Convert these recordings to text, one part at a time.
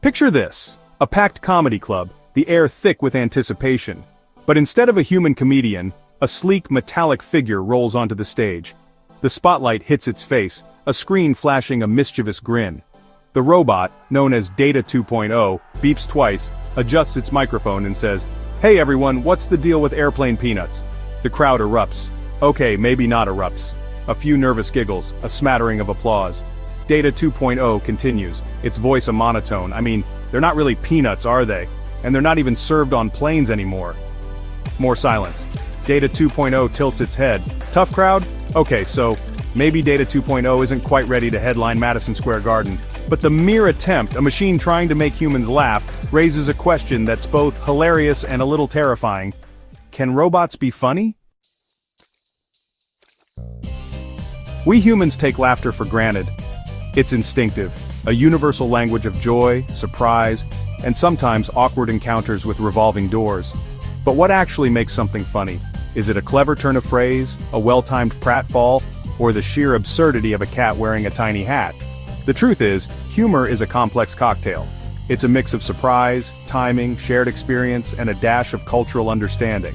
Picture this, a packed comedy club, the air thick with anticipation. But instead of a human comedian, a sleek metallic figure rolls onto the stage. The spotlight hits its face, a screen flashing a mischievous grin. The robot, known as Data 2.0, beeps twice, adjusts its microphone and says, "Hey everyone, what's the deal with airplane peanuts?" The crowd erupts. Okay, maybe not erupts. A few nervous giggles, a smattering of applause. Data 2.0 continues, its voice a monotone. I mean, they're not really peanuts, are they? And they're not even served on planes anymore. More silence. Data 2.0 tilts its head. Tough crowd? Okay, so maybe Data 2.0 isn't quite ready to headline Madison Square Garden, but the mere attempt, a machine trying to make humans laugh, raises a question that's both hilarious and a little terrifying. Can robots be funny? We humans take laughter for granted. It's instinctive, a universal language of joy, surprise, and sometimes awkward encounters with revolving doors. But what actually makes something funny? Is it a clever turn of phrase, a well-timed pratfall, or the sheer absurdity of a cat wearing a tiny hat? The truth is, humor is a complex cocktail. It's a mix of surprise, timing, shared experience, and a dash of cultural understanding.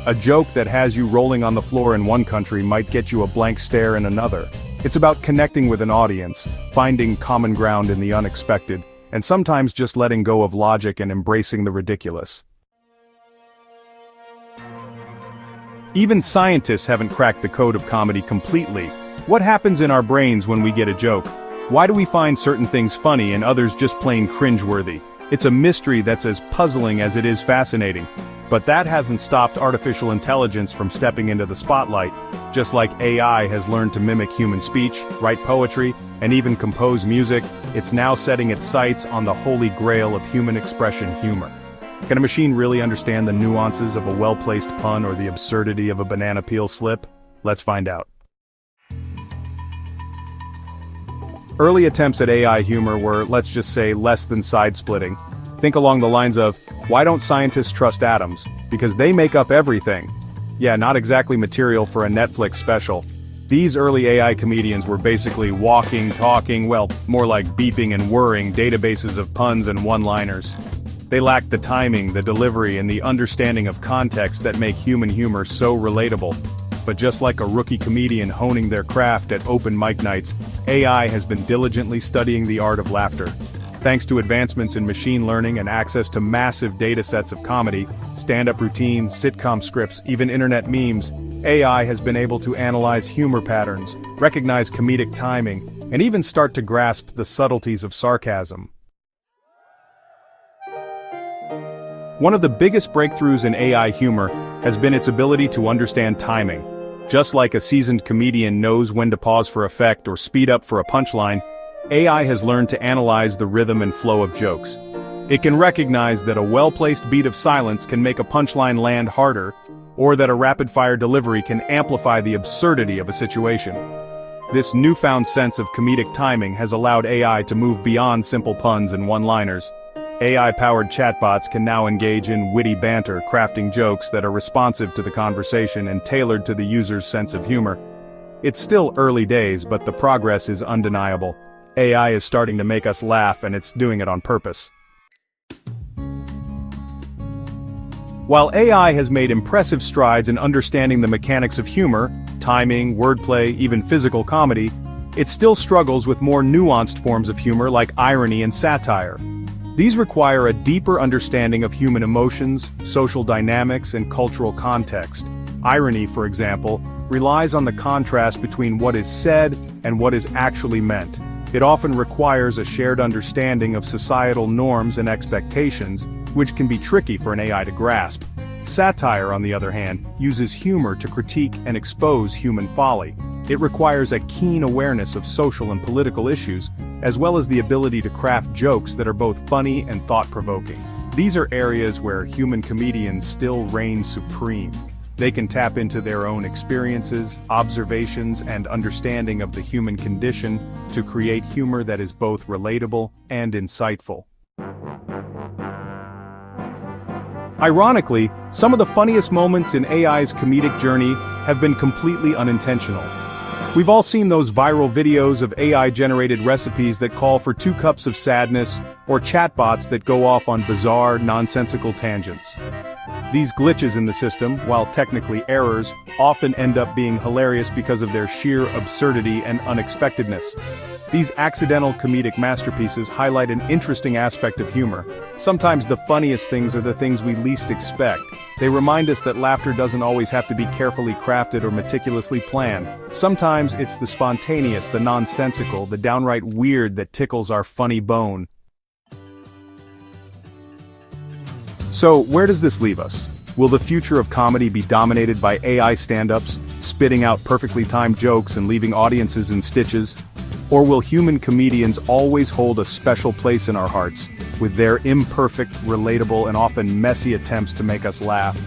A joke that has you rolling on the floor in one country might get you a blank stare in another. It's about connecting with an audience, finding common ground in the unexpected, and sometimes just letting go of logic and embracing the ridiculous. Even scientists haven't cracked the code of comedy completely. What happens in our brains when we get a joke? Why do we find certain things funny and others just plain cringeworthy? It's a mystery that's as puzzling as it is fascinating. But that hasn't stopped artificial intelligence from stepping into the spotlight. Just like AI has learned to mimic human speech, write poetry, and even compose music, it's now setting its sights on the holy grail of human expression, humor. Can a machine really understand the nuances of a well-placed pun or the absurdity of a banana peel slip? Let's find out. Early attempts at AI humor were, let's just say, less than side-splitting. Think along the lines of, why don't scientists trust atoms? Because they make up everything. Yeah, not exactly material for a Netflix special. These early AI comedians were basically walking, talking, well, more like beeping and whirring databases of puns and one-liners. They lacked the timing, the delivery, and the understanding of context that make human humor so relatable. But just like a rookie comedian honing their craft at open mic nights, AI has been diligently studying the art of laughter. Thanks to advancements in machine learning and access to massive datasets of comedy, stand-up routines, sitcom scripts, even internet memes, AI has been able to analyze humor patterns, recognize comedic timing, and even start to grasp the subtleties of sarcasm. One of the biggest breakthroughs in AI humor has been its ability to understand timing. Just like a seasoned comedian knows when to pause for effect or speed up for a punchline, AI has learned to analyze the rhythm and flow of jokes. It can recognize that a well-placed beat of silence can make a punchline land harder, or that a rapid-fire delivery can amplify the absurdity of a situation. This newfound sense of comedic timing has allowed AI to move beyond simple puns and one-liners. AI-powered chatbots can now engage in witty banter, crafting jokes that are responsive to the conversation and tailored to the user's sense of humor. It's still early days, but the progress is undeniable. AI is starting to make us laugh, and it's doing it on purpose. While AI has made impressive strides in understanding the mechanics of humor, timing, wordplay, even physical comedy, it still struggles with more nuanced forms of humor like irony and satire. These require a deeper understanding of human emotions, social dynamics, and cultural context. Irony, for example, relies on the contrast between what is said and what is actually meant. It often requires a shared understanding of societal norms and expectations, which can be tricky for an AI to grasp. Satire, on the other hand, uses humor to critique and expose human folly. It requires a keen awareness of social and political issues, as well as the ability to craft jokes that are both funny and thought-provoking. These are areas where human comedians still reign supreme. They can tap into their own experiences, observations, and understanding of the human condition to create humor that is both relatable and insightful. Ironically, some of the funniest moments in AI's comedic journey have been completely unintentional. We've all seen those viral videos of AI-generated recipes that call for 2 cups of sadness, or chatbots that go off on bizarre, nonsensical tangents. These glitches in the system, while technically errors, often end up being hilarious because of their sheer absurdity and unexpectedness. These accidental comedic masterpieces highlight an interesting aspect of humor. Sometimes the funniest things are the things we least expect. They remind us that laughter doesn't always have to be carefully crafted or meticulously planned. Sometimes it's the spontaneous, the nonsensical, the downright weird that tickles our funny bone. So, where does this leave us? Will the future of comedy be dominated by AI stand-ups, spitting out perfectly timed jokes and leaving audiences in stitches? Or will human comedians always hold a special place in our hearts, with their imperfect, relatable, and often messy attempts to make us laugh?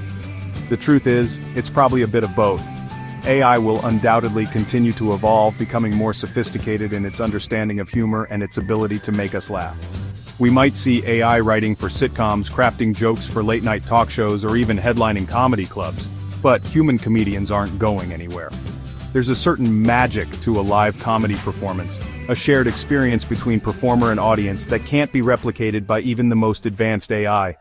The truth is, it's probably a bit of both. AI will undoubtedly continue to evolve, becoming more sophisticated in its understanding of humor and its ability to make us laugh. We might see AI writing for sitcoms, crafting jokes for late-night talk shows, or even headlining comedy clubs. But human comedians aren't going anywhere. There's a certain magic to a live comedy performance, a shared experience between performer and audience that can't be replicated by even the most advanced AI.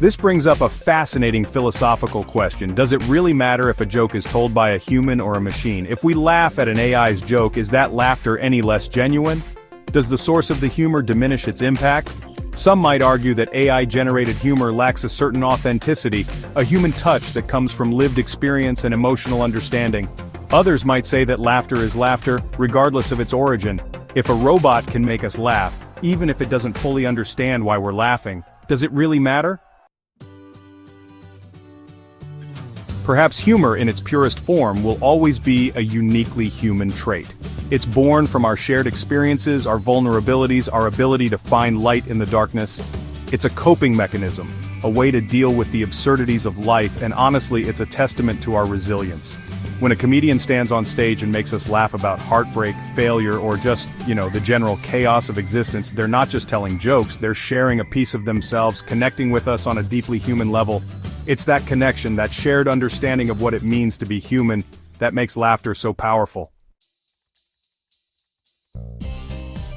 This brings up a fascinating philosophical question. Does it really matter if a joke is told by a human or a machine? If we laugh at an AI's joke, is that laughter any less genuine? Does the source of the humor diminish its impact? Some might argue that AI-generated humor lacks a certain authenticity, a human touch that comes from lived experience and emotional understanding. Others might say that laughter is laughter, regardless of its origin. If a robot can make us laugh, even if it doesn't fully understand why we're laughing, does it really matter? Perhaps humor in its purest form will always be a uniquely human trait. It's born from our shared experiences, our vulnerabilities, our ability to find light in the darkness. It's a coping mechanism, a way to deal with the absurdities of life, and honestly, it's a testament to our resilience. When a comedian stands on stage and makes us laugh about heartbreak, failure, or just, the general chaos of existence, they're not just telling jokes, they're sharing a piece of themselves, connecting with us on a deeply human level. It's that connection, that shared understanding of what it means to be human, that makes laughter so powerful.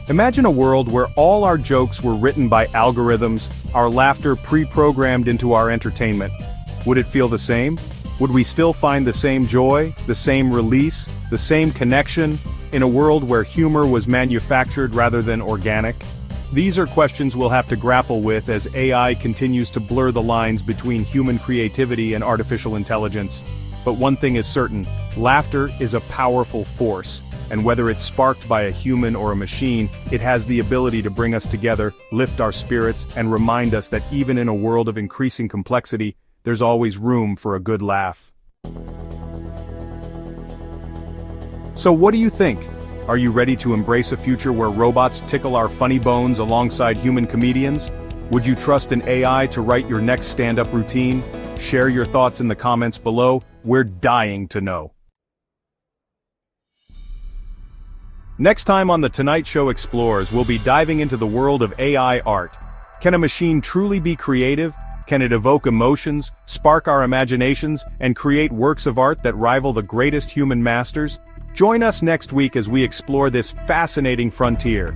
Imagine a world where all our jokes were written by algorithms, our laughter pre-programmed into our entertainment. Would it feel the same? Would we still find the same joy, the same release, the same connection, in a world where humor was manufactured rather than organic? These are questions we'll have to grapple with as AI continues to blur the lines between human creativity and artificial intelligence. But one thing is certain, laughter is a powerful force, and whether it's sparked by a human or a machine, it has the ability to bring us together, lift our spirits, and remind us that even in a world of increasing complexity, there's always room for a good laugh. So what do you think? Are you ready to embrace a future where robots tickle our funny bones alongside human comedians? Would you trust an AI to write your next stand-up routine? Share your thoughts in the comments below. We're dying to know. Next time on The Tonight Show Explores, we'll be diving into the world of AI art. Can a machine truly be creative? Can it evoke emotions, spark our imaginations, and create works of art that rival the greatest human masters? Join us next week as we explore this fascinating frontier.